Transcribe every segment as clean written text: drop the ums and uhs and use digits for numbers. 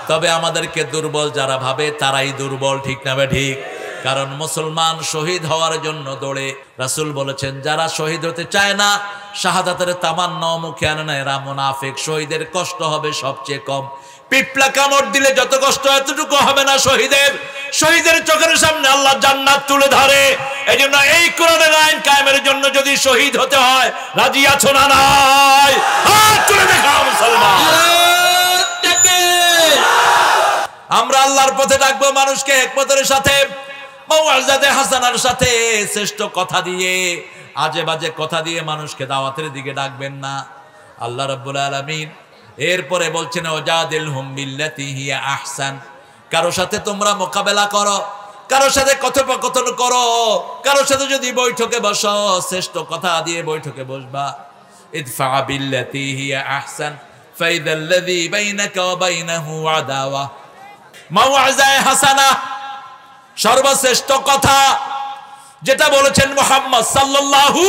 তবে আমাদেরকে দুর্বল যারা ভাবে তারাই দুর্বল, ঠিক না বে ঠিক? কারণ মুসলমান শহীদ হওয়ার জন্য দৌড়ে। রাসূল বলেছেন যারা শহীদ হতে চায় না, শাহাদাতের তামান্না মুখে আনে না, এরা মুনাফিক। শহীদের কষ্ট হবে সবচেয়ে কম। পিপলা কামড় দিলে যত কষ্ট এতটুকু হবে না শহীদের। শহীদের চোখের সামনে আল্লাহ জান্নাত তুলে ধরে। এই জন্য এই কোরআনের আইন কায়েমের জন্য যদি শহীদ হতে হয়, রাজি আছো না নাই? হাত তুলে দেখাও মুসলমান। আমরা আল্লাহর পথে ডাকবো মানুষকে হিকমতের সাথে, মাওয়াজাতে হাসানার সাথে, শ্রেষ্ঠ কথা দিয়ে, আজে বাজে কথা দিয়ে মানুষকে দাওয়াতের দিকে ডাকবেন না। আল্লাহ রাব্বুল আলামিন এরপরে বলছেন ওয়াজাদিলহুম বিল্লাতি হিয়া আহসান। কারো সাথে তোমরা মোকাবেলা করো, কারো সাথে কথোপকথন করো, কারো সাথে যদি বৈঠকে বসো, শ্রেষ্ঠ কথা দিয়ে বৈঠকে বসবা। ইদফা বিল্লাতি হিয়া আহসান ফাইদাল্লাযী বাইনাকা ওয়া বাইনাহু আদাওয়া। মাওয়াজায়ে হাসানা সর্বশ্রেষ্ঠ কথা যেটা বলেছেন মুহাম্মদ সাল্লাল্লাহু।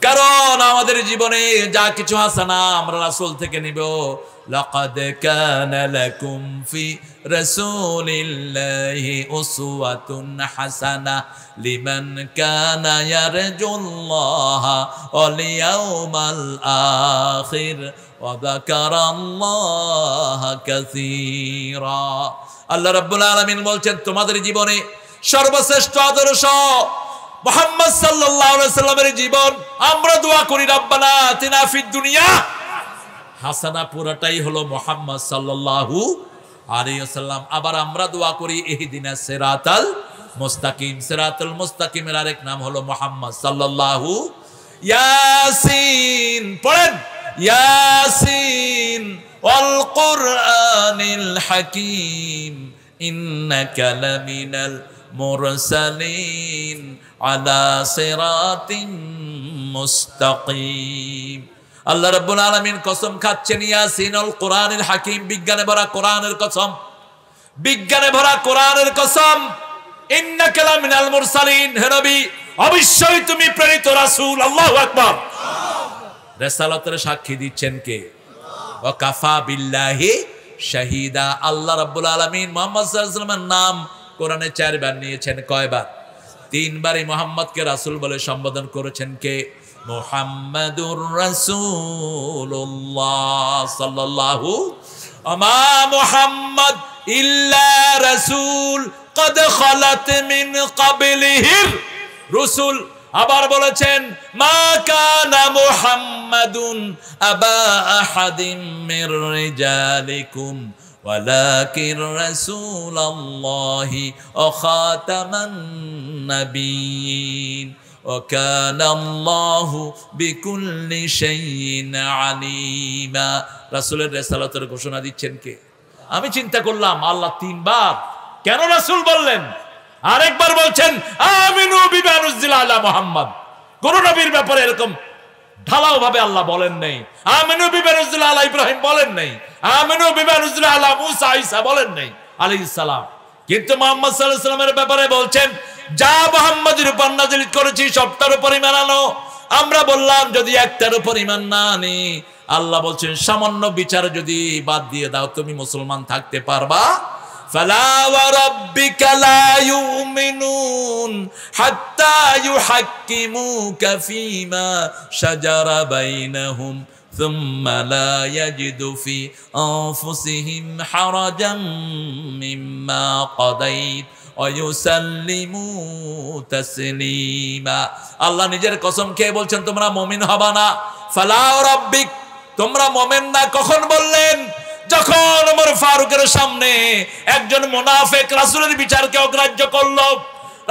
কারণ আমাদের জীবনে যা কিছু হাসানা আমরা রাসূল থেকে নিব। লাকাদ কানা লাকুম ফি রাসূলিল্লাহি উসওয়াতুন হাসানাহ লিমান কানা ইয়ারজুল্লাহা ওয়াল ইয়াউমাল আখির ওয়া যাকারাল্লাহা কাসীরা। আল্লাহ রাব্বুল আলামিন বলছেন তোমাদের জীবনে সর্বশ্রেষ্ঠ আদর্শ মুহাম্মদ সাল্লাল্লাহু আলাইহি সাল্লামের জীবন। আমরা দোয়া করি রব্বানা আতিনা ফিদ দুনিয়া হাসানা, পুরোটাই হলো মুহাম্মদ সাল্লাল্লাহু আলাইহি ওয়াসাল্লাম। আবার আমরা দোয়া করি ইহদিনাস সিরাতাল মুস্তাকিম। সিরাতুল মুস্তাকিমের আরেক নাম হলো মুহাম্মদ সাল্লাল্লাহু। ইয়াসিন পড়েন, ইয়াসিন ওয়াল কুরআনিল হাকীম ইন্নাকা লামিনাল মুরসালিন আলা সিরাতিন মুস্তাকিম। আল্লাহ রাব্বুল আলামিন কসম খাচ্ছেন ইয়াসিন ওয়াল কুরআনিল হাকীম, বিজ্ঞানে ভরা কোরআনের কসম, বিজ্ঞানে ভরা কোরআনের কসম। ইন্নাকা লামিনাল মুরসালিন, হে নবী অবশ্যই তুমি প্রেরিত রাসূল। আল্লাহু আকবার। রিসালাতের সাক্ষী দিচ্ছেন কে? ওয়া কাফা বিল্লাহি শাহিদা। আল্লাহ রাব্বুল আলামিন মুহাম্মদ সাল্লাল্লাহু আলাইহি ওয়াসাল্লামের নাম কোরআনে 4 বার নিয়েছেন। কয়বার? 3 বারই মুহাম্মদকে রাসূল বলে সম্বোধন করেছেন কে? মুহাম্মাদুর রাসূলুল্লাহ সাল্লাল্লাহু। আমা মুহাম্মদ ইল্লা রাসূল কদ খালাত মিন ক্বাবলিহির রুসুল। আবার বলেছেন মা কানা মুহাম্মাদুন আবা আহাদিম মির রিজালিকুম ওয়ালাকিন রাসূলুল্লাহি ওয়া খাতামান নাবিয়্যিন ওয়া কানা আল্লাহু বিকুল্লি শাইইন আলিমা। রাসূলের রিসালাতের ঘোষণা দিচ্ছেন কে? আমি চিন্তা করলাম আল্লাহ 3 বার কেন রাসূল বললেন? আরেকবার বলছেন আমিনু বিমা নুজিলা আলা মুহাম্মদ। কোন নবীর ব্যাপারে এরকম ঢালাও ভাবে আল্লাহ বলেন নাই। আমিনু বিমা নুজিলা আলা ইব্রাহিম বলেন নাই, আমিনু বিমা নুজিলা আলা মুসা ঈসা বলেন নাই আলাইহিস সালাম। কিন্তু মুহাম্মদ সাল্লাল্লাহু আলাইহি ওয়াসাল্লামের ব্যাপারে বলছেন যা মুহাম্মদের উপর নাযিল করেছি সবটার উপর ঈমান আনো। আমরা বললাম যদি একটার উপর ঈমান না আনি, আল্লাহ বলছেন সামান্য বিচার যদি বাদ দিয়ে দাও তুমি মুসলমান থাকতে পারবা। ফালা ওয়া রাব্বিকা লা ইউমিনুন হাত্তা ইউহাক্কিমুকা ফীমা শাজারা বাইনাহুম সুম্মা লা ইয়াজিদু ফি আনফুসিহিম হারাজাম মিম্মা কাদাইত ওয়া ইউসাল্লিমু তাসলিমা। আল্লাহ নিজের কসম খেয়ে বলছেন তোমরা মুমিন হবা না। ফালা ওয়া রাব্বিক, তোমরা মুমিন না কখন বললেন? যখন ওমর ফারুকের সামনে একজন মুনাফিক রাসূলের বিচারকে অগ্রাহ্য করলো।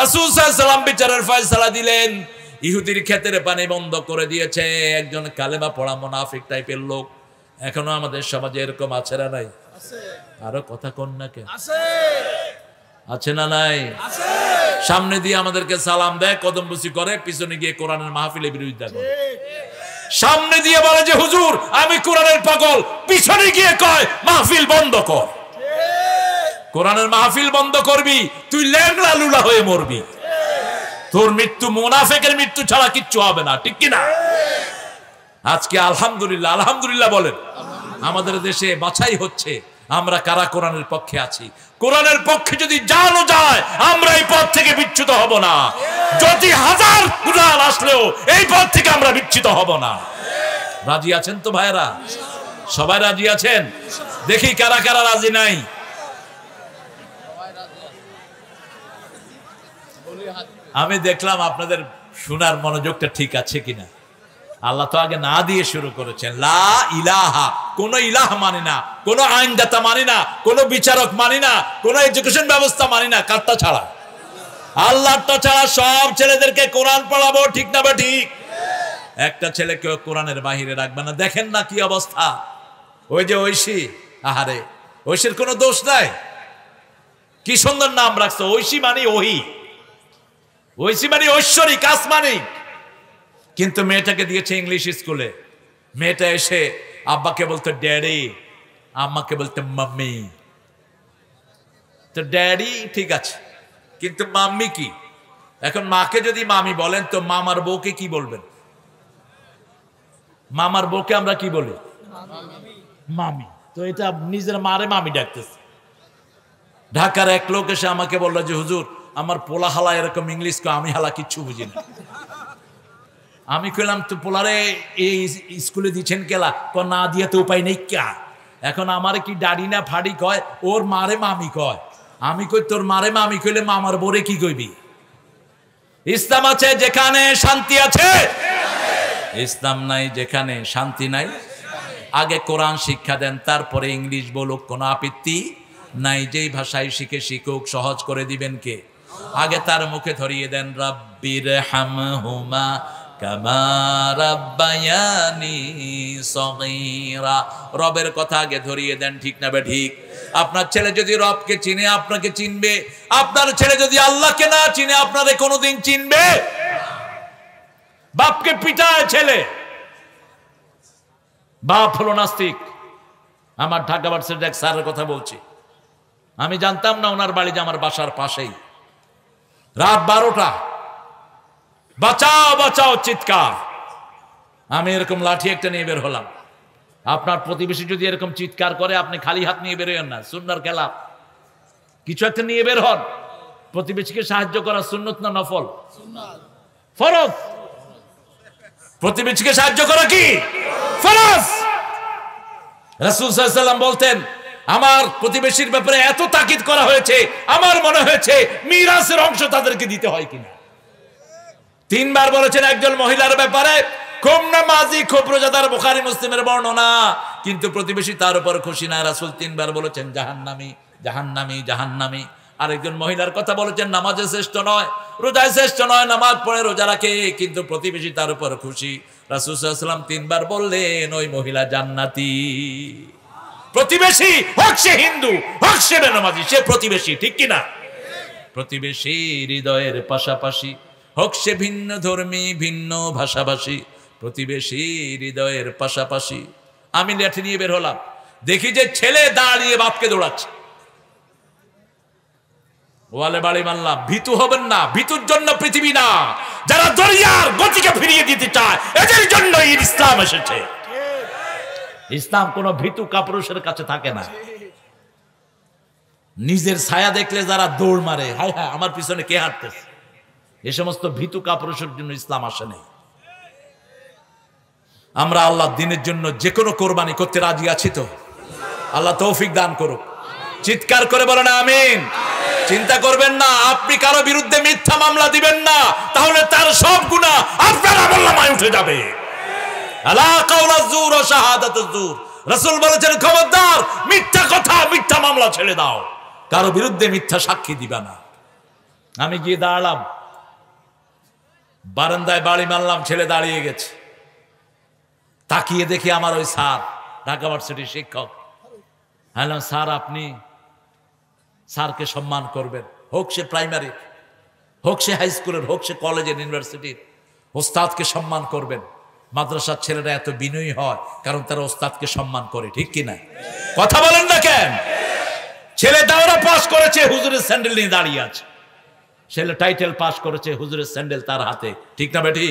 রাসূল সাল্লাল্লাহু আলাইহি ওয়াসাল্লাম বিচারের ফয়সালা দিলেন, ইহুদির ক্ষেতের পানি বন্ধ করে দিয়েছে একজন কালেমা পড়া মুনাফিক টাইপের লোক। এখনো আমাদের সমাজে এরকম আছে না নাই? আছে। আরো কথা কোন না কে? আছে। আছে না নাই? আছে। সামনে দিয়ে আমাদেরকে সালাম দেয়, কদমবুসি করে, পিছনে গিয়ে কোরআনের মাহফিলে বিরোধিতা করে। সামনে দিয়ে বলে যে হুজুর আমি কোরআনের পাগল, পিছনে গিয়ে কয় মাহফিল বন্ধ কর। কোরআনের মাহফিল বন্ধ করবি, তুই ল্যাংড়া লুলা হয়ে মরবি। তোর মৃত্যু মুনাফিকের মৃত্যু ছাড়া কিচ্ছু হবে না, ঠিক কি না? আজকে আলহামদুলিল্লাহ, আলহামদুলিল্লাহ বলেন, আমাদের দেশে বাছাই হচ্ছে আমরা কারা কোরআনের পক্ষে আছি? কোরআনের পক্ষে যদি জানো যায়, আমরা এই পথ থেকে বিচ্যুত হব না। যদি হাজার কুরআন আসলেও এই পথ থেকে আমরা বিচ্যুত হব না। রাজি আছেন তো ভাইরা? সবাই রাজি আছেন? দেখি কারা কারা রাজি নাই। আমি দেখলাম আপনাদের শোনার মনোযোগটা ঠিক আছে কিনা। আল্লাহ তো আগে না দিয়ে শুরু করেছেন, লা ইলাহা, কোন ইলাহ মানি না, কোন আইনদাতা মানি না, কোন বিচারক মানি না, কোন এডুকেশন ব্যবস্থা মানি না। কারটা ছাড়া? আল্লাহটা ছাড়া। সব ছেলেদেরকে কোরআন পড়াবো, ঠিক না? ঠিক। একটা ছেলেকে কোরআনের বাহিরে রাখবে না। দেখেন না কি অবস্থা। ওই যে ঐশী, আহারে, ঐশীর কোনো দোষ নাই। কি সুন্দর নাম রাখছো, ঐশী মানে ওহি, ঐশী মানে ঐশ্বরিক, আসমানি। কিন্তু মেয়েটাকে দিয়েছে ইংলিশ স্কুলে। মেয়েটা এসে আব্বাকে বলতো ড্যাডি, আম্মাকে বলতো মাম্মি। তো ড্যাডি ঠিক আছে, কিন্তু মাম্মি কি? এখন মাকে যদি মামি বলেন তো মামার বউকে কি বলবেন? মামার বউকে আমরা কি বলি? মামি। তো এটা নিজের মারে মামি ডাকতেছে। ঢাকার এক লোক এসে আমাকে বললো যে হুজুর, আমার পোলা হালা এরকম ইংলিশ কয়, আমি হালা কিচ্ছু বুঝি না। আমি কইলাম তো পোলারে এই স্কুলে দিচ্ছেন কেলা? না দিয়ে তো উপায় নেই কা। এখন আমারে কি ডাডি না ফাড়ি কয়, ওর মারে মামি কয়। আমি কই তোর মারে মামি কইলে মামার বোরে কি কইবি? ইসলাম আছে যেখানে শান্তি আছে, ইসলাম নাই যেখানে শান্তি নাই। আগে কোরআন শিক্ষা দেন, তারপরে ইংলিশ বলুক, কোনো আপত্তি নাই। যেই ভাষায় শিখে শিখুক, সহজ করে দিবেন কে? আগে তার মুখে ধরিয়ে দেন রাব্বির হামহুমা কামা রাব্বায়ানি সগীরা। রবের কথা আগে ধরিয়ে দেন, ঠিক না ঠিক? আপনার ছেলে যদি রবকে চিনে, আপনাকে চিনবে। আপনার ছেলে যদি আল্লাহকে না চিনে, আপনারে কোনোদিন চিনবে? বাপকে পিটায় ছেলে, বাপ হলো নাস্তিক। আমার ঢাকা ভার্সিটির এক স্যারের কথা বলছি। আমি জানতাম না ওনার বাড়ি যে আমার বাসার পাশেই। রাত 12টা, বাঁচাও বাঁচাও চিৎকার। আমি এরকম লাঠি একটা নিয়ে বের হলাম। আপনার প্রতিবেশী যদি এরকম চিৎকার করে, আপনি খালি হাত নিয়ে বেরোয়েন না। সুন্নাহর খেলাফ, কিছু একটা নিয়ে বের হন। প্রতিবেশীকে সাহায্য করা সুন্নত না নফল? ফরজ। প্রতিবেশীকে সাহায্য করা কি ফরজ? রাসূল সাল্লাল্লাহু আলাইহি ওয়াসাল্লাম বলতেন, আমার প্রতিবেশীর ব্যাপারে এত তাকিদ করা হয়েছে, আমার মনে হয়েছে মিরাসের অংশ তাদেরকে দিতে হয় কিনা। 3 বার বলেছেন একজন মহিলার ব্যাপারে, খুব নামাজি, খুব রোজাদার, বুখারী মুসলিমের বর্ণনা, কিন্তু প্রতিবেশী তার উপর খুশি না। রাসূল 3 বার বলেছেন জাহান্নামী, জাহান্নামী, জাহান্নামী। আরেকজন মহিলার কথা বলেছেন, নামাজে শ্রেষ্ঠ নয়, রোজায় শ্রেষ্ঠ নয়, নামাজ পড়ে রোজা রাখে, কিন্তু প্রতিবেশী তার উপর খুশি। রাসূল সাল্লাল্লাহু আলাইহি ওয়াসাল্লাম 3 বার বললেন ওই মহিলা জান্নাতি। প্রতিবেশী হোক সে হিন্দু, হোক সে বেনামাজি, সে প্রতিবেশী, ঠিক কিনা? প্রতিবেশী হৃদয়ের পাশাপাশি, হোক সে ভিন্ন ধর্মী, ভিন্ন ভাষাভাষী, প্রতিবেশী হৃদয়ের পাশাপাশি। আমি লাঠি নিয়ে বের হলাম, দেখি যে ছেলে দাঁড়িয়ে বাপকে দৌড়াচ্ছে। ওয়ালে বাড়ি মারলাম। ভীতু হবেন না, ভীতুর জন্য পৃথিবী না। যারা দরিয়ার গতিকে ফিরিয়ে দিতে চায়, এদের জন্য ইসলাম এসেছে। ইসলাম কোন ভীতু কাপুরুষের কাছে থাকে না। নিজের ছায়া দেখলে যারা দৌড় মারে, হায় হায় আমার পিছনে কে হাঁটতেছে, এ সমস্ত ভীতু কাপুরুষের জন্য ইসলাম আসে নাই। আমরা আল্লাহ দিনের জন্য যে কোনো কোরবানি করতে রাজি আছি তো? আল্লাহ তৌফিক দান করুক। চিৎকার করে বলেন আমিন। চিন্তা করবেন না, আপনি কারো বিরুদ্ধে মিথ্যা মামলা দিবেন না, তাহলে তার সব গুনাহ আপনার আমলনামায় উঠে যাবে। আলা কাউলা যুর ও শাহাদাতুজ যুর। রাসূল বলেছেন, খবরদার, মিথ্যা কথা, মিথ্যা মামলা ছেড়ে দাও, কারো বিরুদ্ধে মিথ্যা সাক্ষী দিবা না। আমি গিয়ে দাঁড়ালাম, বারান্দায় বাড়ি মারলাম, ছেলে দাঁড়িয়ে গেছে। তাকিয়ে দেখি আমার ওই স্যার, ঢাকা ভার্সিটির শিক্ষক। হ্যালো স্যার, আপনি স্যারকে সম্মান করবেন, হোক সে প্রাইমারি, হোক সে হাই স্কুলের, হোক সে কলেজের, ইউনিভার্সিটির। ওস্তাদকে সম্মান করবেন। মাদ্রাসার ছেলেরা এত বিনয়ী হয় কারণ তারা ওস্তাদকে সম্মান করে, ঠিক কিনা? কথা বলেন না কেন? ছেলে দাওরা পাস করেছে, হুজুরের স্যান্ডেল নিয়ে দাঁড়িয়ে আছে। ছেলে টাইটেল পাস করেছে, হুজুরের স্যান্ডেল তার হাতে, ঠিক না বেটি?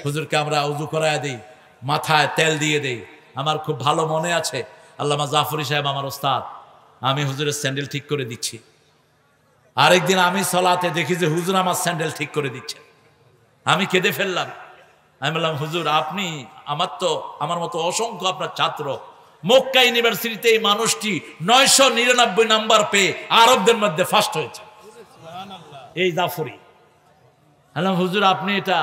হুজুরকে আমরা উজু করায় দিই, মাথায় তেল দিয়ে দেই। আমার খুব ভালো মনে আছে, আল্লামা জাফরি সাহেব আমার ওস্তাদ, আমি হুজুরের স্যান্ডেল ঠিক করে দিচ্ছি। আরেকদিন আমি সালাতে দেখি যে হুজুর আমার স্যান্ডেল ঠিক করে দিচ্ছে। আমি কেঁদে ফেললাম। আমি বললাম, হুজুর আপনি আমার মতো অসংখ্য আপনার ছাত্র, মক্কা ইউনিভার্সিটিতে এই মানুষটি 999 নাম্বার পেয়ে আরবদের মধ্যে ফার্স্ট হয়েছে, এই জাফরি। বললাম, হুজুর আপনি এটা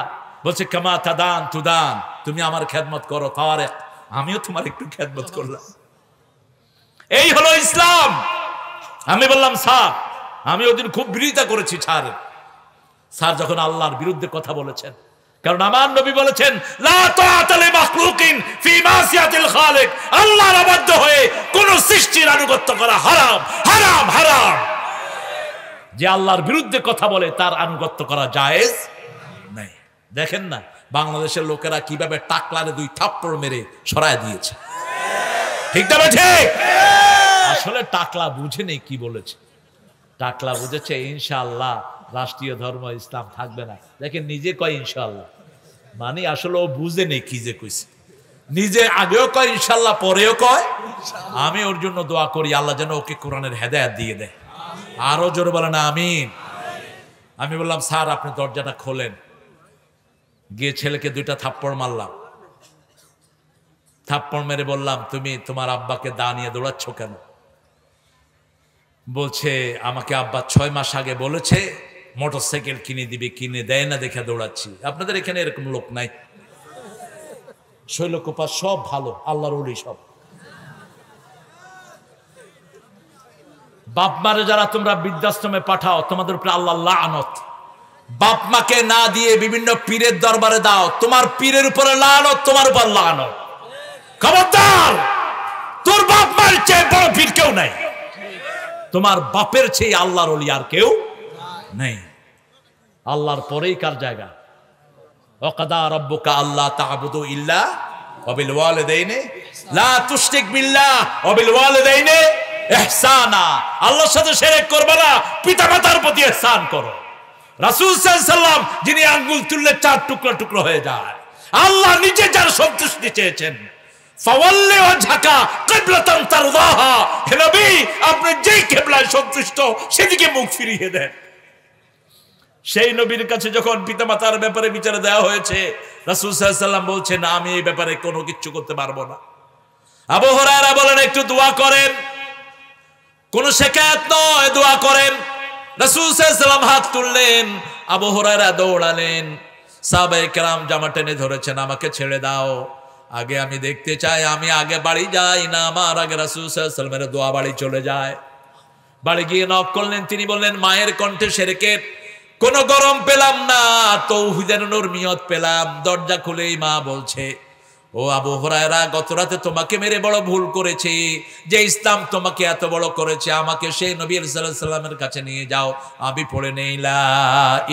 বলছে, কামা তাদান তুদান, তুমি আমার খেদমত করো, তারেক আমিও তোমার একটু খেদমত করলাম। এই হলো ইসলাম। আমি বললাম, স্যার আমি ওদিন খুব বিরোধিতা করেছি স্যার যখন আল্লাহর বিরুদ্ধে কথা বলেছেন, কারণ আমার নবী বলেছেন, লা তাআতা লি মাখলুকিন ফি মাসিয়াতিল খালিক, আল্লাহর অবাধ্য হয়ে কোন সৃষ্টির আনুগত্য করা হারাম, হারাম, হারাম। যে আল্লাহর বিরুদ্ধে কথা বলে তার আনুগত্য করা জায়েজ নাই। দেখেন না বাংলাদেশের লোকেরা কিভাবে টাকলারে 2 থাপ্পড় মেরে সরায় দিয়েছে, ঠিক না ঠিক? আসলে টাকলা বুঝে নেই কি বলেছে। টাকলা বুঝেছে ইনশাআল্লাহ রাষ্ট্রীয় ধর্ম ইসলাম থাকবে না। দেখেন নিজে কয় ইনশাআল্লাহ, মানে আসলে ও বুঝে নেই কি যে কইছে। নিজে আগেও কয় ইনশাআল্লাহ, পরেও কয়। আমি ওর জন্য দোয়া করি আল্লাহ যেন ওকে কোরআনের হেদায়েত দিয়ে দেয়। আরো জোরে বলেন আমিন। আমি বললাম, স্যার আপনি দরজাটা খোলেন। গিয়ে ছেলেকে 2টা থাপ্পড় মারলাম। থাপ্পড় মেরে বললাম, তুমি তোমার আব্বাকে দা নিয়ে দৌড়াচ্ছ কেন? বলছে, আমাকে আব্বা 6 মাস আগে বলেছে মোটরসাইকেল কিনে দিবে, কিনে দেয় না দেখে দৌড়াচ্ছি। আপনাদের এখানে এরকম লোক নাই? শৈলকুপা সব ভালো, আল্লাহর ওলি সব। বাপ মারে যারা তোমরা বৃদ্ধাশ্রমে পাঠাও, তোমাদের উপরে আল্লাহর লানত। বাপ মাকে না দিয়ে বিভিন্ন পীরের দরবারে দাও, তোমার পীরের উপরে লানত, তোমার উপর লানত। খবরদার, তোর বাপ মার চেয়ে বড় পীর কেউ নাই। তোমার বাপের চেয়ে আল্লাহর ওলি আর কেউ নেই। আল্লাহর পরেই কার জায়গা? ওয়াকাদা রাব্বুকা আল্লা তা'বুদু ইল্লা ওয়া বিল ওয়ালিদাইনি লা তুশরিক বিল্লাহ ওয়া বিল ওয়ালিদাইনি ইহসানা। আল্লাহর সাথে শিরক করবে না, পিতামাতার প্রতি ইহসান করো। রাসূল সাল্লাল্লাহু আলাইহি সাল্লাম যিনি আঙ্গুল তুললে 4 টুকরো টুকরো হয়ে যায়। আল্লাহ নিজে যার সন্তুষ্টি চেয়েছেন, ফাওয়াল্লি ওয়াজহাকা কিবলাতান তারদাহা, হে নবী আপনি যেই কিবলায় সন্তুষ্ট সেদিকে মুখ ফিরিয়ে দেন। সেই নবীর কাছে যখন পিতামাতার ব্যাপারে বিচারে দেওয়া হয়েছে, রাসূল সাল্লাল্লাহু আলাইহি সাল্লাম বলছেন, আমি এই ব্যাপারে কোনো কিছু করতে পারবো না। আবু হুরায়রা বলেন, একটু দোয়া করেন। কোন শিকায়াত নয়, দোয়া করেন। রাসূল সাল্লাল্লাহু আলাইহি সাল্লাম হাত তুললেন, আবু হুরায়রা দৌড়ালেন। সাহাবায়ে কেরাম জামা টেনে ধরেছেন, আমাকে ছেড়ে দাও, আগে আমি দেখতে চাই। আমি আগে বাড়ি যাই না, আমার আগে রাসূল সাল্লাল্লাহু আলাইহি সাল্লামের দোয়া বাড়ি চলে যায়। বাড়ি গিয়ে নক করলেন, তিনি বললেন, মায়ের কণ্ঠে শিরকের কোনো গরম পেলাম না, তাওহীদের নরমিয়ত পেলাম। দরজা খুলেই মা বলছে, ও আবু হুরায়রা, গত রাতে তোমাকে মেরে বড় ভুল করেছি। যে ইসলাম তোমাকে এত বড় করেছে, আমাকে সেই নবী সাল্লাল্লাহু আলাইহি সাল্লামের কাছে নিয়ে যাও, আমি পড়ে নেই লা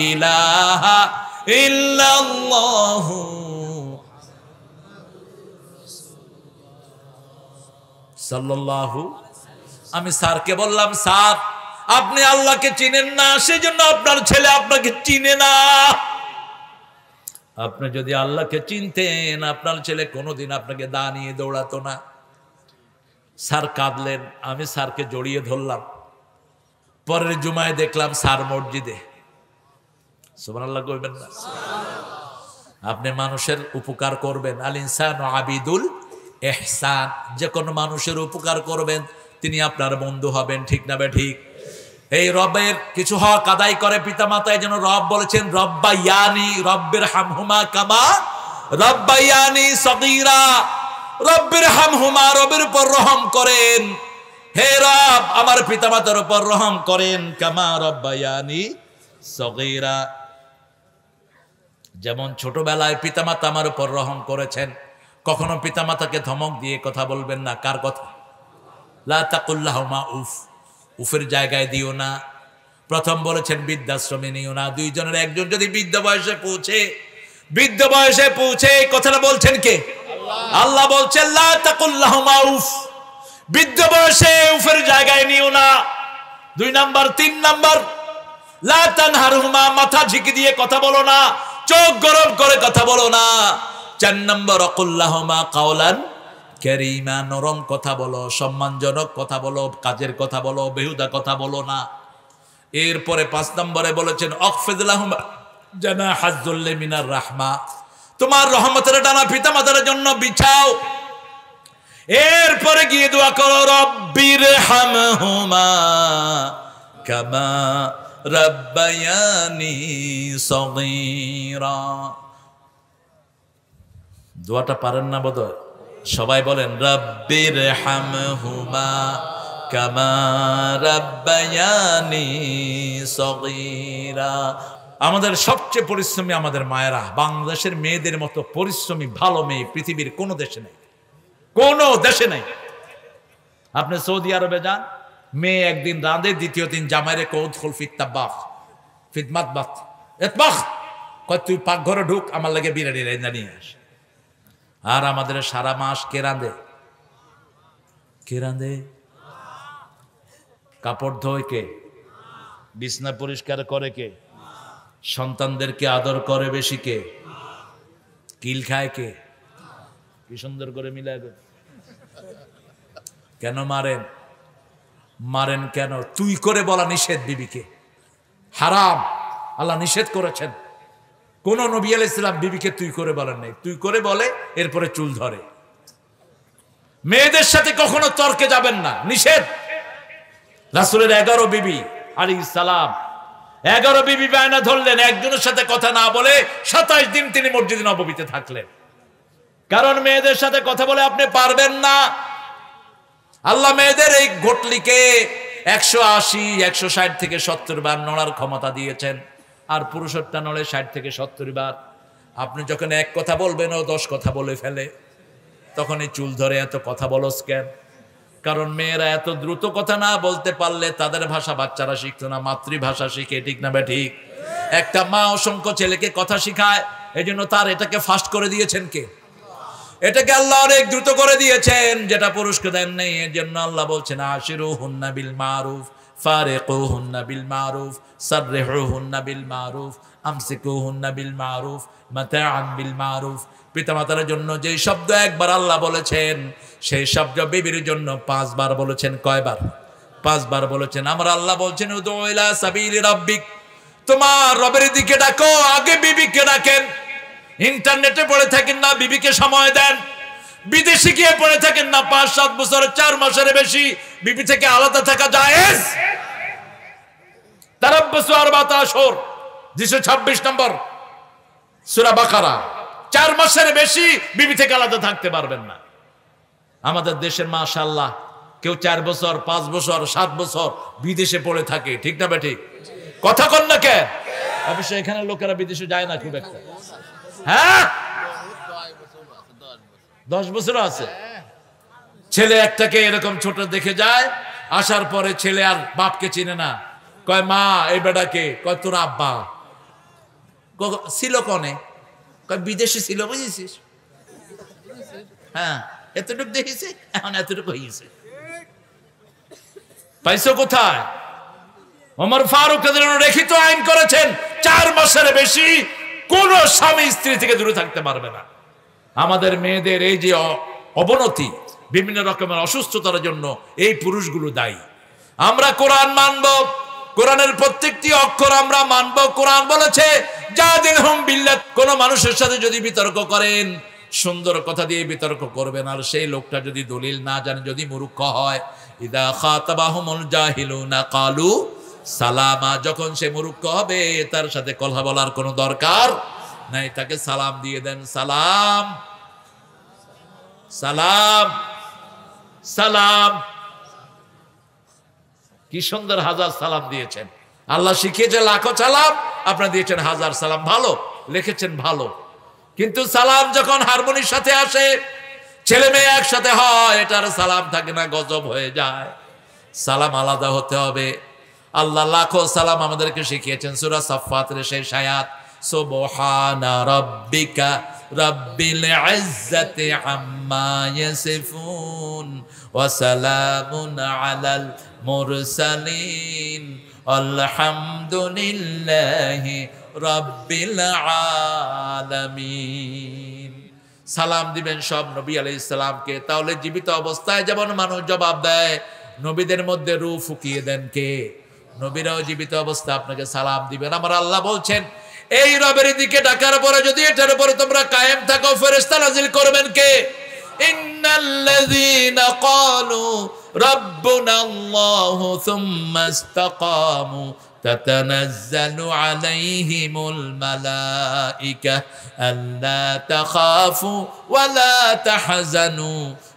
ইলাহা ইল্লাল্লাহু সাল্লাল্লাহু। আমি স্যারকে বললাম, স্যার আপনি আল্লাহকে চিনেন না, সেজন্য আপনার ছেলে আপনাকে চিনে না। আপনি যদি আল্লাহকে চিনতেন, আপনার ছেলে কোনোদিন আপনাকে দা নিয়ে দৌড়াতো না। স্যার কাঁদলেন, আমি স্যারকে জড়িয়ে ধরলাম। পরের জুমায় দেখলাম স্যার মসজিদে। সুবহানাল্লাহ কইবেন না? আপনি মানুষের উপকার করবেন, আল ইনসানু আবিদুল ইহসান। যে কোনো মানুষের উপকার করবেন, তিনি আপনার বন্ধু হবেন, ঠিক না বে ঠিক? এই রবের কিছু হক আদায় করে পিতামাতায়, যেন রব বলেছেন, রব্বায়ানি রব্বির হামহুমা কামা রব্বায়ানি সগীরা। রব্বির হামহুমা, রবের উপর রহম করেন। হে রব আমার পিতামাতার উপর রহম করেন, কামা রব্বায়ানি সগীরা। যেমন ছোটবেলায় পিতামাতা আমার উপর রহম করেছেন। কখনো পিতামাতাকে ধমক দিয়ে কথা বলবেন না। কার কথা? লা তাকুল লাহুমা উফ, উফের জায়গায় দিও না। প্রথম বলেছেন বৃদ্ধাশ্রমে নিও না। দুইজনের একজন যদি বৃদ্ধ বয়সে পৌঁছে কথাটা বলছেন কে? আল্লাহ বলছেন লা তাকুল লাহুমা উফ, বৃদ্ধ বয়সে উফের জায়গায় নিও না। 2 নাম্বার। 3 নাম্বার, লা তানহারহুমা, মাথা ঝিকি দিয়ে কথা বলো না, চোখ গরম করে কথা বলো না। 4 নাম্বার, আকুল লাহুমা কাওলান কারীমা, নরম কথা বলো, সম্মানজনক কথা বলো, কাজের কথা বলো, বেহুদা কথা বলো না। এরপরে 5 নম্বরে বলেছেন আখফিদ লাহুম জানাহাজ যুল্লি মিনার রাহমা, তোমার রহমতের ডানা পিতামাতার জন্য বিছাও। এরপরে গিয়ে দোয়া করো রব্বির হামহুমা কামা রাব্বায়ানি সগীরা। দোয়াটা পারেন না বোধহয়? সবাই বলেন রব্বির হামহুমা কামা রাব্বায়ানি সগীরা। আমাদের সবচেয়ে পরিশ্রমী আমাদের মায়েরা। বাংলাদেশের মেয়েদের মতো পরিশ্রমী ভালো মেয়ে পৃথিবীর কোনো দেশে নেই, কোনো দেশে নেই। আপনি সৌদি আরবে যান, মেয়ে একদিন রাঁধে, দ্বিতীয় দিন জামাইরে কৌদ খুলফিত তাবাখ ফিদমাত বাত এতবাখ কয় তুই পাকঘরে ঢুক, আমার লাগে বিরিয়ানি রান্না নিয়ে আস। আর আমাদের সারা মাস কে রাঁধে? কে রাঁধে? কাপড় ধোয় কে? বিছনা পরিষ্কার করে কে? সন্তানদেরকে আদর করে বেশি কে? কিল খায় কে? কি সুন্দর করে মিলায় দেন। কেন মারেন? মারেন কেন? তুই করে বলা নিষেধ, বিবিকে হারাম, আল্লাহ নিষেধ করেছেন। কোন নবী আলাইহিস সালাম বিবিকে তুই করে বলেন নাই। তুই করে বলে, এরপরে চুল ধরে। মেয়েদের সাথে কখনো তর্কে যাবেন না, নিষেধ। রাসূলের 11 বিবি আলাইহিস সালাম, 11 বিবি বায়না ধরলেন একজনের সাথে কথা না বলে 27 দিন তিনি মসজিদে নববীতে থাকলেন। কারণ মেয়েদের সাথে কথা বলে আপনি পারবেন না। আল্লাহ মেয়েদের এই ঘটলিকে 180, 160 থেকে 70 বার নড়ার ক্ষমতা দিয়েছেন, আর পুরুষটা নড়ে 60 থেকে 70 বার। আপনি যখন এক কথা বলবেন ও 10 কথা বলে ফেলে, তখন এই চুল ধরে এত কথা বলস কেন? কারণ মেয়েরা এত দ্রুত কথা না বলতে পারলে তাদের ভাষা বাচ্চারা শিখতো না, মাতৃভাষা শিখে, ঠিক না ঠিক? একটা মা অসংখ্য ছেলেকে কথা শিখায়, এই জন্য তার এটাকে ফাস্ট করে দিয়েছেন কে? এটাকে আল্লাহ অনেক দ্রুত করে দিয়েছেন, যেটা পুরুষকে দেন নেই। এর জন্য আল্লাহ বলছেন আশিরুহুন্না বিল মারুফ ফারিকুহুন্না বিল মারুফ সাররিহুন্না বিল মারুফ আমসিকুহুন্না বিল মারুফ মাতাআন বিল মারুফ। পিতামাতার জন্য যে শব্দ একবার আল্লাহ বলেছেন, সেই শব্দ বিবির জন্য 5 বার বলেছেন। কয়বার? 5 বার বলেছেন। আমরা আল্লাহ বলছেন উদু ইলা সাবিলি রাব্বিক, তোমার রবের দিকে ডাকো। আগে বিবিকে ডাকেন। ইন্টারনেটে পড়ে থাকেন না, বিবিকে সময় দেন। বিদেশে গিয়ে পড়ে থাকেন না, 5-7 বছর 4 মাসের বেশি বিবি থেকে আলাদা থাকা জায়েজ। তারাব্বাসু 4 আশহুর, 226 নম্বর সূরা বাকারা। 4 মাসের বেশি বিবি থেকে আলাদা থাকতে পারবেন না। আমাদের দেশের মাশাআল্লাহ কেউ 4 বছর, 5 বছর, 7 বছর বিদেশে পড়ে থাকে, ঠিক না ঠিক? কথা কন না কে? অবশ্য এখানে লোকেরা বিদেশে যায় না খুব একটা। হ্যাঁ, 10 বছর আছে। ছেলে একটাকে এরকম ছোট দেখে যায়, আসার পরে ছেলে আর বাপকে চিনে না। কয় মা এই বেটাকে? কয় তোর আব্বা। ছিল কনে? কয় বিদেশে ছিল, বুঝেছিস? হ্যাঁ, এতটুকু দেখেছি, এখন এতটুকু হয়েছে। পাইছো কোথায়? ওমর ফারুক রাদিয়াল্লাহু আনহু লিখিত আইন করেছেন 4 মাসের বেশি কোন স্বামী স্ত্রী থেকে দূরে থাকতে পারবে না। আমাদের মেয়েদের এই যে অবনতি, বিভিন্ন রকমের অসুস্থতার জন্য এই পুরুষগুলো দায়ী। আমরা কোরআন মানব, কোরআনের প্রত্যেকটি অক্ষর আমরা মানব। কোরআন বলেছে জাদিলহুম বিল্লাহ, কোন মানুষের সাথে যদি বিতর্ক করেন সুন্দর কথা দিয়ে বিতর্ক করবেন। আর সেই লোকটা যদি দলিল না জানে, যদি মূর্খ হয়, ইদা খাতাবাহুমুল জাহিলুনা ক্বালু সালামা, যখন সে মূর্খ হবে তার সাথে কথা বলার কোনো দরকার নাই, তাকে সালাম দিয়ে দেন। সালাম সালাম সালাম। কি সুন্দর 1000 সালাম দিয়েছেন আল্লাহ। শিখিয়েছে লাখো সালাম, আপনারা দিয়েছেন 1000 সালাম। ভালো লিখেছেন, ভালো। কিন্তু সালাম যখন হারমোনির সাথে আসে, ছেলে মেয়ে একসাথে হয়, এটার সালাম থাকে না, গজব হয়ে যায়। সালাম আলাদা হতে হবে। আল্লাহ লাখো সালাম আমাদেরকে শিখিয়েছেন। সূরা সাফফাতের শেষ আয়াত, সুবহানা রাব্বিকা রাব্বিল ইজ্জাতি আম্মা ইয়াসিফুন ওয়া সালামুন আলাল মুরসালিন আলহামদুলিল্লাহি রাব্বিল আলামিন। সালাম দিবেন সব নবী আলাইহিস সালামকে। তাহলে জীবিত অবস্থায় যেমন মানুষ জবাব দেয়, নবীদের মধ্যে রূহ ফুকিয়ে দেন কে? নবীরাও জীবিত অবস্থায় আপনাকে সালাম দিবেন। আমার আল্লাহ বলছেন, এই রবের দিকে ডাকার পরে যদি এটার উপরে তোমরা কায়েম থাকো, ফেরেশতা নাজিল করবেন কে? ইন্নাল্লাযীনা ক্বালু রাব্বুনাল্লাহু সুম্মা ইসতাকামু তাতানাজ্জালু আলাইহিমুল মালাইকা আল্লা তাখাফু ওয়া লা তাহজানু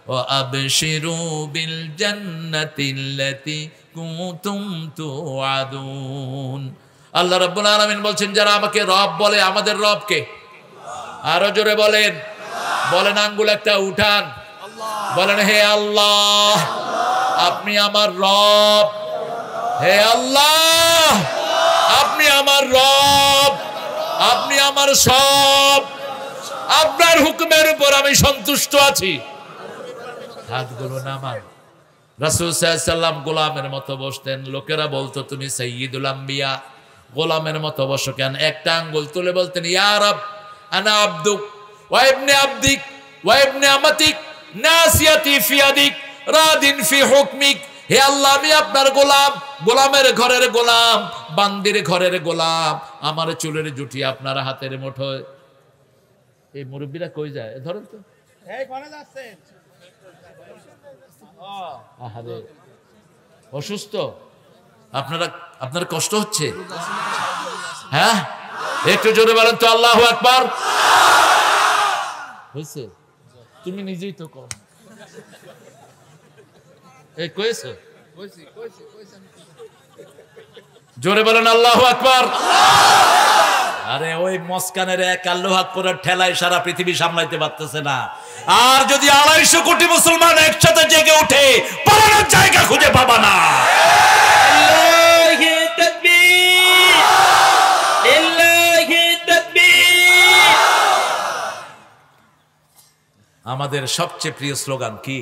ওয়া আবশিরু বিল জান্নাতিল্লাতী কুনতুম তুআদুন। আল্লাহ রাব্বুল আলামিন বলছেন, যারা আমাকে রব বলে, আমাদের রব কে? আরো জোরে বলেন, বলেন, আঙ্গুল একটা উঠান, বলেন, হে আল্লাহ আপনি আমার রব, হে আল্লাহ আপনি আমার রব, আপনি আমার সব, আপনার হুকুমের উপর আমি সন্তুষ্ট আছি। হাতগুলো নামান। রাসূল সাল্লাল্লাহু আলাইহি ওয়াসাল্লাম গোলামের মতো বসতেন। লোকেরা বলতো, তুমি সাইয়্যিদুল আম্বিয়া, গোলামের মতো বসো কেন? একটা আঙ্গুল তুলে বলতেন, ইয়া রব আনা আবদুক ওয়া ইবনে আবদিক ওয়া ইবনে আমাতিক নাসিয়াতি ফি ইয়াদিক রাদিন ফি হুকমিক। হে আল্লাহ, আমি আপনার গোলাম, গোলামের ঘরের গোলাম, বান্দির ঘরের গোলাম, আমার চুলের জুটি আপনার হাতের মুঠোয়। এই মুরব্বীরা কই যায়? ধরেন তো, এই কোনে যাচ্ছেন? আহারে, অসুস্থ আপনারা, আপনার কষ্ট হচ্ছে? হ্যাঁ, একটু জোরে বলেন তো আল্লাহু আকবার। হয়েছে? তুমি নিজেই তো কম। এই কইছো? জোরে বলেন আল্লাহু আকবার। আরে ওই মস্কানের এক আল্লাহু আকবারের ঠেলায় সারা পৃথিবী সামলাইতে পারতেছে না। আর যদি 250 কোটি মুসলমান একসাথে জেগে ওঠে, পালানোর জায়গা খুঁজে পাবা না। ইল্লাহি তাকবীর, ইল্লাহি তাকবীর। আমাদের সবচেয়ে প্রিয় স্লোগান কি?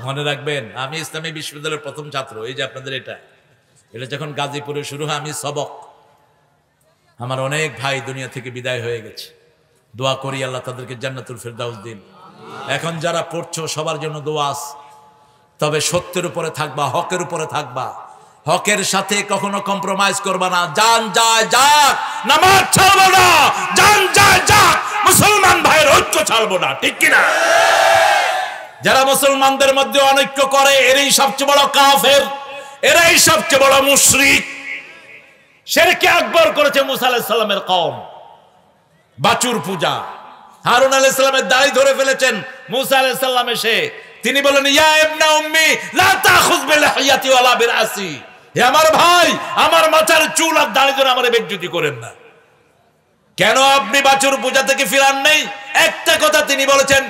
মনে রাখবেন, আমি ইসলামী বিশ্ববিদ্যালয়ের প্রথম ছাত্র। এই যে আপনাদের এটা যখন গাজীপুরে শুরু হয়, আমি সবক, আমার অনেক ভাই দুনিয়া থেকে বিদায় হয়ে গেছে। দোয়া করি আল্লাহ তাদেরকে জান্নাতুল ফেরদাউস দিন। এখন যারা পড়ছো সবার জন্য দোয়া আছে। তবে সত্যের উপরে থাকবা, হকের উপরে থাকবা, হকের সাথে কখনো কম্প্রোমাইজ করবা না। জান যায় যাক, নামাজ ছাড়বো না, জান যায় যাক, মুসলমান ভাইয়ের ঐক্য ছাড়বো না, ঠিক কিনা? যারা মুসলমানদের মধ্যে অনৈক্য করে, এরাই সবচেয়ে বড় কাফের, এরাই সবচেয়ে বড় মুশরিক। শিরকে আকবর করেছে মুসা আলাইহিস সালামের কওম। বাছুর পূজা, হারুন আলাইহিস সালামের দাড়ি ধরে ফেলেছেন মুসা আলাইহিস সালাম এসে, তিনি বলেন, ইয়া ইবনা উম্মি লা তাখুয বিলহিয়াতি ওয়ালা বিরাসি। হে আমার ভাই, আমার মাথার চুল আর দাড়ি ধরে আমারে বেজ্জতি করেন না। কেন আপনি বাছুর পূজা থেকে ফিরান নাই? একটা কথা তিনি বলেছেন,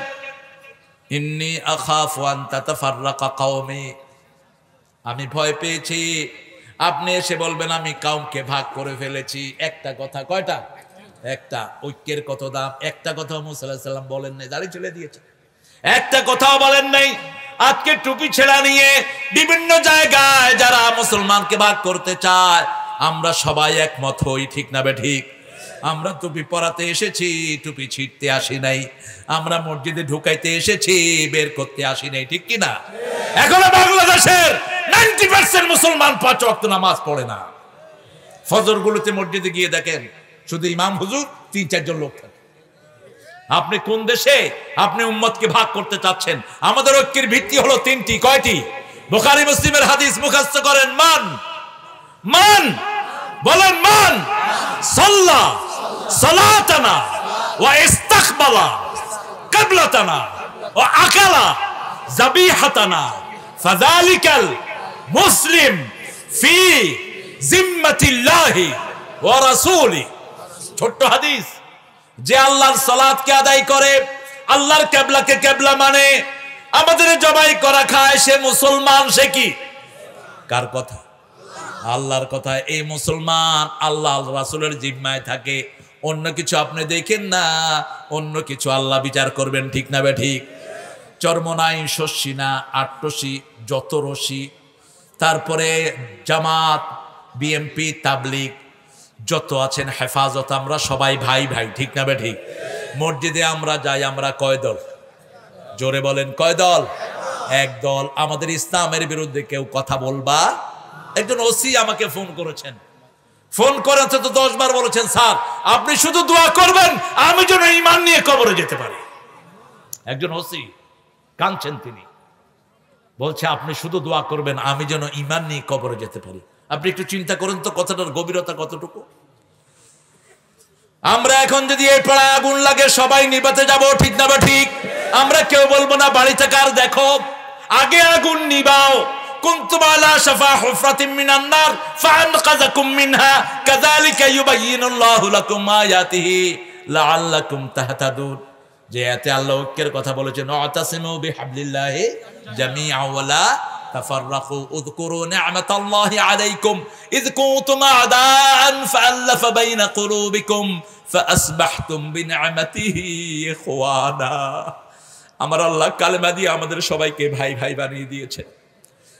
ইন্নী আখাফু আন তাতাফাররাকা কওমি, আমি ভয় পেয়েছি আপনি এসে বলবেন আমি কওমকে ভাগ করে ফেলেছি। একটা কথা, কয়টা? একটা। ঐক্যের কত দাম? একটা কথাও মুসা আলাইহিস সালাম বলেন নাই, দাড়ি ছেড়ে দিয়েছে। একটা কথাও বলেন নাই। আজকে টুপি ছেড়া নিয়ে বিভিন্ন জায়গায় যারা মুসলমানকে ভাগ করতে চায়, আমরা সবাই একমত হই, ঠিক না বে ঠিক? আমরা টুপি পরাতে এসেছি, টুপি ছিঁড়তে আসি নাই। আমরা মসজিদে ঢুকাইতে এসেছি, বের করতে আসি নাই, ঠিক কিনা? এখনো বাংলাদেশের 90% মুসলমান 5 ওয়াক্ত নামাজ পড়ে না। ফজর গুলোতে মসজিদে গিয়ে দেখেন শুধু ইমাম হুজুর 3-4 জন লোক থাকে। আপনি কোন দেশে আপনি উম্মতকে ভাগ করতে চাচ্ছেন? আমাদের ঐক্যের ভিত্তি হলো 3টি। কয়টি? বুখারী মুসলিমের হাদিস মুখস্থ করেন। মান, মান, বলেন মান সাল্লা সালাতানা ওয়া ইস্তাকবালা কিবলাতানা ওয়া আকালা যাবিহাতানা ফাযালিকাল মুসলিম ফি জিম্মাতিল্লাহি ওয়া রাসূলি। ছোট্ট হাদিস, যে আল্লাহর সালাতকে আদায় করে, আল্লাহর কিবলাকে কিবলা মানে, আমাদের জবাই করা খায়, সে মুসলমান। সে কি? কার কথা? আল্লাহর কথা। এই মুসলমান আল্লাহ রাসূলের জিম্মায় থাকে। অন্য কিছু আপনি দেখেন না, অন্য কিছু আল্লাহ বিচার করবেন, ঠিক না বে ঠিক? চর্মনাই, শস্যিনা, আট্টসি, যত রশি, তারপরে জামাত, বিএমপি, তাবলিগ, যত আছেন হেফাজত, আমরা সবাই ভাই ভাই, ঠিক না বে ঠিক? মসজিদে আমরা যাই, আমরা কয় দল? জোরে বলেন, কয় দল? এক দল। আমাদের ইসলামের বিরুদ্ধে কেউ কথা বলবা? একজন ওসি আমাকে ফোন করেছেন, ফোন করেছে তো 10 বার বলেছেন, স্যার আপনি শুধু দোয়া করবেন আমি যেন ঈমান নিয়ে কবরে যেতে পারি। একজন ওসি কাঁদছেন, তিনি বলছে আপনি শুধু দোয়া করবেন আমি যেন ঈমান নিয়ে কবরে যেতে পারি। আপনি একটু চিন্তা করুন তো কথাটার গভীরতা কতটুকু। আমরা এখন যদি এই পাড়ায় আগুন লাগে সবাই নিভাতে যাব, ঠিক না বা ঠিক? আমরা কেউ বলবো না বাড়ি থেকে আর দেখো, আগে আগুন নিভাও। কুনতুম আলা শাফা হুফরাতিন মিনান নার ফাআনকাযাকুম মিনহা কাযালিকা ইউবাইয়িনুল্লাহু লাকুম আয়াতিহি লাআল্লাকুম তাহতাদুন। যে এতে আল্লাহ ঐক্যের কথা বলেছেন, ওয়াতাসিমু বিহাবলিল্লাহি জামিআ ওয়া লা তাফাররাকু উযকুরু নি'মাতাল্লাহি আলাইকুম ইয কুনতুম আদাআন ফাআল্লাফা বাইনা কুলুবিকুম ফাআসবাহতুম বিনি'মাতিহি ইখওয়ানা। আমার আল্লাহ কালেমা দিয়ে আমাদের সবাইকে ভাই ভাই বানিয়ে দিয়েছে।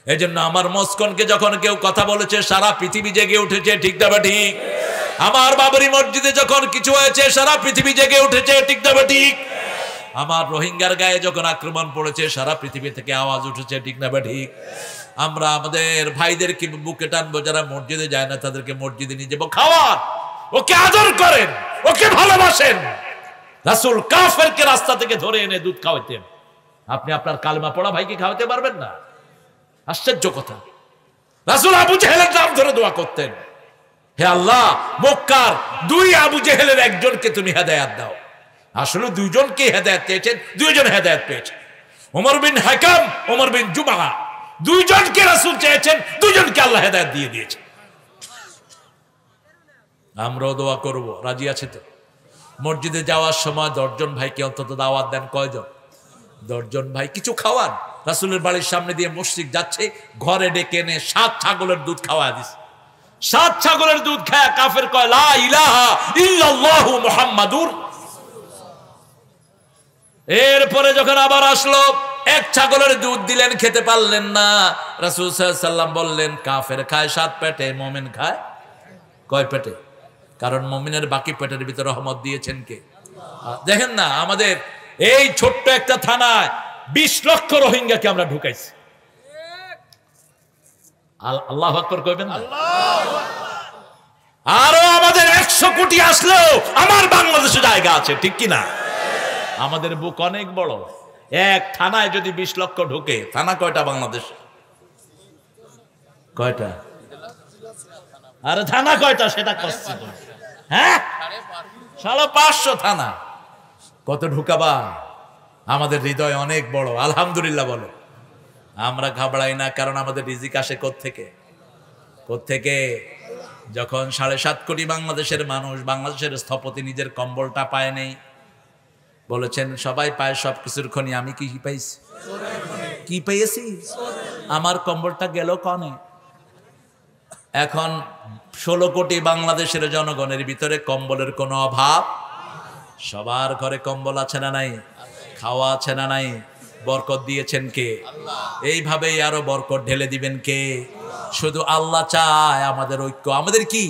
এজন্য আমার মস্কনকে যখন কেউ কথা বলেছে সারা পৃথিবী জেগে উঠেছে, ঠিক না বা ঠিক? আমার বাবরি মসজিদে যখন কিছু হয়েছে সারা পৃথিবী জেগে উঠেছে, ঠিক না বা ঠিক? আমার রোহিঙ্গার গায়ে যখন আক্রমণ পড়েছে সারা পৃথিবী থেকে আওয়াজ উঠেছে, ঠিক না বা ঠিক? আমরা আমাদের ভাইদেরকে বুকে টানবো, যারা মসজিদে যায় না তাদেরকে মসজিদে নিয়ে যাবো, খাওয়ান, ওকে আদর করেন, ওকে ভালোবাসেন। রাসূল কাফেরকে রাস্তা থেকে ধরে এনে দুধ খাওয়াতেন, আপনি আপনার কালেমা পড়া ভাইকে খাওয়াতে পারবেন না? আশ্চর্য কথা। রাসূল আবু জেহেলের নাম ধরে দোয়া করতেন, হে আল্লাহ মক্কার 2 আবু জেহেলের একজনকে তুমি হেদায়েত দাও। আসলে 2 জনকে হেদায়েত পেয়েছেন, 2 জন হেদায়েত পেয়েছেন। ওমর বিন হাকাম, ওমর বিন জুমআ, 2 জনকে রাসূল চেয়েছেন, 2 জনকে আল্লাহ হেদায়েত দিয়ে দিয়েছেন। আমরাও দোয়া করব, রাজি আছে তো? মসজিদে যাওয়ার সময় 10 জন ভাইকে অন্তত দাওয়াত দেন। কয়জন? 10 জন ভাই। কিছু খাওয়ান। রাসূলের বাড়ির সামনে দিয়ে মসজিদ যাচ্ছে, ঘরে ডেকে এনে 7 ছাগলের দুধ খাওয়া দিস। 7 ছাগলের দুধ খায় কাফের কয় লা ইলাহা ইল্লাল্লাহু মুহাম্মাদুর। এরপরে যখন আবার আসলো, 1 ছাগলের দুধ দিলেন, খেতে পারলেন না। রাসূল সাল্লাল্লাহু আলাইহি সাল্লাম বললেন, কাফের খায় 7 পেটে, মুমিন খায় কয় পেটে? কারণ মুমিনের বাকি পেটের ভিতরে রহমত দিয়েছেন কে? দেখেন না, আমাদের এই ছোট্ট একটা থানায় 20 লক্ষ রোহিঙ্গাকে আমরা ঢুকাইছি। আল্লাহু আকবার কইবেন না? আরো আমাদের 100 কোটি আসলেও আমার বাংলাদেশে জায়গা আছে, ঠিক কি না? আমাদের বুক অনেক বড়। এক থানায় যদি 20 লক্ষ ঢুকে, থানা কয়টা বাংলাদেশ? কয়টা? আরে থানা কয়টা সেটা কষ্ট। হ্যাঁ, 550 থানা। কত ঢুকাবা? আমাদের হৃদয় অনেক বড়, আলহামদুলিল্লাহ বলো। আমরা ঘাবড়াই না, কারণ আমাদের রিজিক আসে কোত্থেকে? কোত্থেকে? যখন 7.5 কোটি বাংলাদেশের মানুষ, বাংলাদেশের স্থপতি নিজের কম্বলটা পায় নেই, বলেছেন সবাই পায় সবকিছুর খনি, আমি কি পাইছি? কি পেয়েছি? আমার কম্বলটা গেল কনে? এখন 16 কোটি বাংলাদেশের জনগণের ভিতরে কম্বলের কোনো অভাব? সবার ঘরে কম্বল আছে না নাই? খাওয়া আছে না নাই? বরকত দিয়েছেন কে? এইভাবেই আরো বরকত ঢেলে দিবেন কে? শুধু আল্লাহ চায় আমাদের ঐক্য। আমাদের কি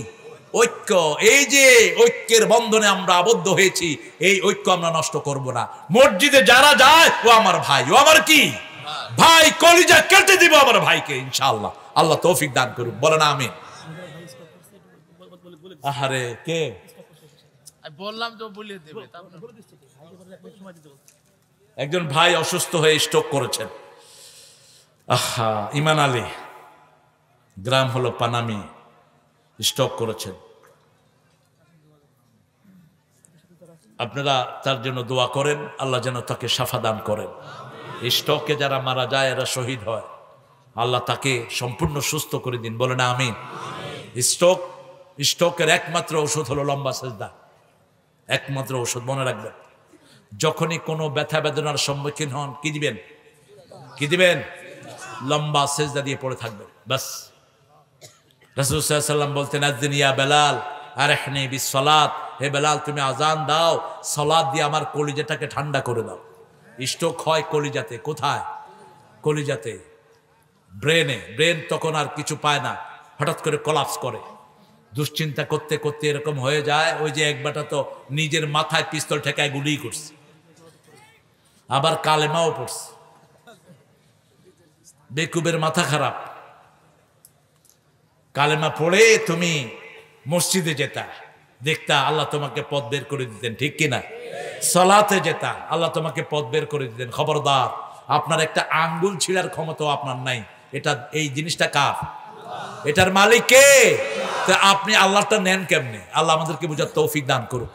ঐক্য? এই যে ঐক্যের বন্ধনে আমরা আবদ্ধ হয়েছি, এই ঐক্য আমরা নষ্ট করব না। মসজিদে যারা যায় ও আমার ভাই, ও আমার কি ভাই, কলিজা কেটে দিব আমার ভাইকে ইনশাআল্লাহ। আল্লাহ তৌফিক দান করুন, বলেন আমিন। আহারে কে বললাম তো বলিয়ে দেবে। একজন ভাই অসুস্থ হয়ে স্ট্রোক করেছেন। আহা, ইমান আলী, গ্রাম হলো পানামি, স্ট্রোক করেছেন। আপনারা তার জন্য দোয়া করেন, আল্লাহ যেন তাকে শাফা দান করেন। স্ট্রোকে যারা মারা যায় এরা শহীদ হয়, আল্লাহ তাকে সম্পূর্ণ সুস্থ করে দিন, বলেন আমিন। স্ট্রোকের একমাত্র ঔষধ হলো লম্বা সেজদা, একমাত্র ঔষধ, মনে রাখবেন। যখনই কোনো ব্যথা বেদনার সম্মুখীন হন, কি দিবেন? কি দিবেন? লম্বা সেজদা দিয়ে পড়ে থাকবেন, বাস। রাসূল সাল্লাল্লাহু আলাইহি ওয়াসাল্লাম বলতেন, আযদিন ইয়া বেলাল আরহনি বিসসালাত, হে বেলাল তুমি আজান দাও, সালাত দিয়ে আমার কলিজাটাকে ঠান্ডা করে দাও। স্ট্রোক হয় কলিজাতে। কোথায়? কলিজাতে, ব্রেনে। ব্রেন তখন আর কিছু পায় না, হঠাৎ করে কোলাপস করে। দুশ্চিন্তা করতে করতে এরকম হয়ে যায়, ওই যে একবারটা তো নিজের মাথায় পিস্তল ঠেকায় গুলি করছে, আবার কালেমাও পড়ছে। বেকুবের মাথা খারাপ। কালেমা পড়ে তুমি মসজিদে যেতা, দেখতা আল্লাহ তোমাকে পথ বের করে দিতেন, ঠিক কিনা? সালাতে যেতা, আল্লাহ তোমাকে পথ বের করে দিতেন। খবরদার, আপনার একটা আঙ্গুল ছিঁড়ার ক্ষমতাও আপনার নাই। এটা, এই জিনিসটা কার? এটার মালিক কে? তো আপনি আল্লাহটা নেন কেমনে? আল্লাহ আমাদেরকে বুঝার তৌফিক দান করুন।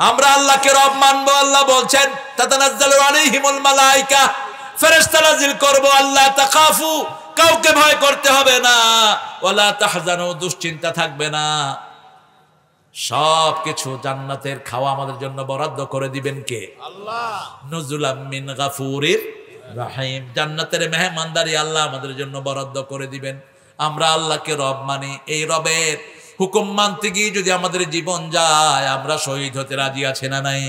আমরা আল্লাহকে রব মানবো। আল্লাহ বলছেন তাতানাজ্জালু আলাইহিমুল মালায়েকা, ফেরেশতা নাজিল করব, আল্লাহ তাখাফু, কাউকে ভয় করতে হবে না, ওয়ালা তাহজানু, দুশ্চিন্তা থাকবে না। সব কিছু জান্নাতের খাওয়া আমাদের জন্য বরাদ্দ করে দিবেন কে? আল্লাহ। নুজুলাম মিন গাফুরির রাহিম, জান্নাতের মেহমানদারি আল্লাহ আমাদের জন্য বরাদ্দ করে দিবেন। আমরা আল্লাহকে রব মানি। এই রবের হুকুম মানতে গিয়ে যদি আমাদের জীবন যায়, আমরা শহীদ হতে রাজি আছে না নাই?